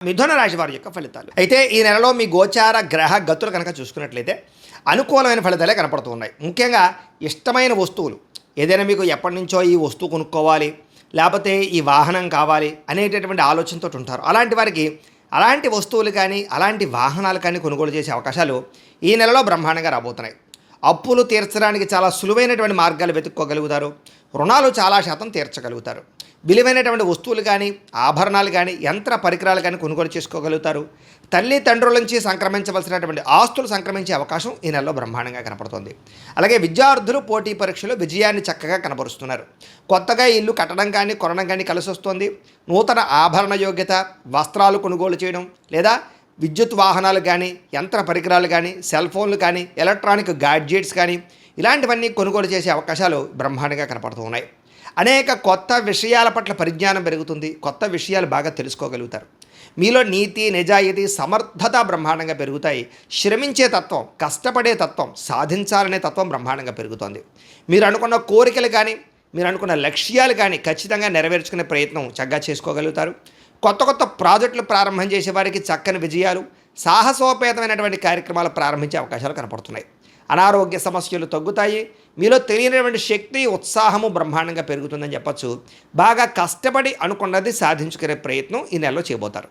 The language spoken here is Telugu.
మిథున రాశి వారి యొక్క ఫలితాలు అయితే ఈ నెలలో మీ గోచార గ్రహ గతులు కనుక చూసుకున్నట్లయితే అనుకూలమైన ఫలితాలే కనపడుతూ ఉన్నాయి. ముఖ్యంగా ఇష్టమైన వస్తువులు ఏదైనా మీకు ఎప్పటి నుంచో ఈ వస్తువు కొనుక్కోవాలి, లేకపోతే ఈ వాహనం కావాలి అనేటటువంటి ఆలోచనతో ఉంటారు. అలాంటి వారికి అలాంటి వస్తువులు కానీ అలాంటి వాహనాలు కానీ కొనుగోలు చేసే అవకాశాలు ఈ నెలలో బ్రహ్మాండంగా రాబోతున్నాయి. అప్పులు తీర్చడానికి చాలా సులువైనటువంటి మార్గాలు వెతుక్కోగలుగుతారు. రుణాలు చాలా శాతం తీర్చగలుగుతారు. విలువైనటువంటి వస్తువులు కానీ ఆభరణాలు కానీ యంత్ర పరికరాలు కానీ కొనుగోలు చేసుకోగలుగుతారు. తల్లిదండ్రుల నుంచి సంక్రమించవలసినటువంటి ఆస్తులు సంక్రమించే అవకాశం ఈ నెలలో బ్రహ్మాండంగా కనపడుతుంది. అలాగే విద్యార్థులు పోటీ పరీక్షలో విజయాన్ని చక్కగా కనబరుస్తున్నారు. కొత్తగా ఇల్లు కట్టడం కానీ కొనడం కానీ కలిసి వస్తుంది. నూతన ఆభరణ యోగ్యత, వస్త్రాలు కొనుగోలు చేయడం లేదా విద్యుత్ వాహనాలు కానీ యంత్ర పరికరాలు కానీ సెల్ ఫోన్లు కానీ ఎలక్ట్రానిక్ గ్యాడ్జెట్స్ కానీ ఇలాంటివన్నీ కొనుగోలు చేసే అవకాశాలు బ్రహ్మాండంగా కనపడుతూ ఉన్నాయి. అనేక కొత్త విషయాల పట్ల పరిజ్ఞానం పెరుగుతుంది. కొత్త విషయాలు బాగా తెలుసుకోగలుగుతారు. మీలో నీతి, నిజాయితీ, సమర్థత బ్రహ్మాండంగా పెరుగుతాయి. శ్రమించే తత్వం, కష్టపడే తత్వం, సాధించాలనే తత్వం బ్రహ్మాండంగా పెరుగుతుంది. మీరు అనుకున్న కోరికలు కానీ మీరు అనుకున్న లక్ష్యాలు కానీ ఖచ్చితంగా నెరవేర్చుకునే ప్రయత్నం చక్కగా చేసుకోగలుగుతారు. కొత్త కొత్త ప్రాజెక్టులు ప్రారంభం చేసే వారికి చక్కని విజయాలు, సాహసోపేతమైనటువంటి కార్యక్రమాలు ప్రారంభించే అవకాశాలు కనపడుతున్నాయి. అనారోగ్య సమస్యలు తగ్గుతాయి. మీలో తెలియనటువంటి శక్తి, ఉత్సాహము బ్రహ్మాండంగా పెరుగుతుందని చెప్పచ్చు. బాగా కష్టపడి అనుకున్నది సాధించుకునే ప్రయత్నం ఈ నెలలో చేయబోతారు.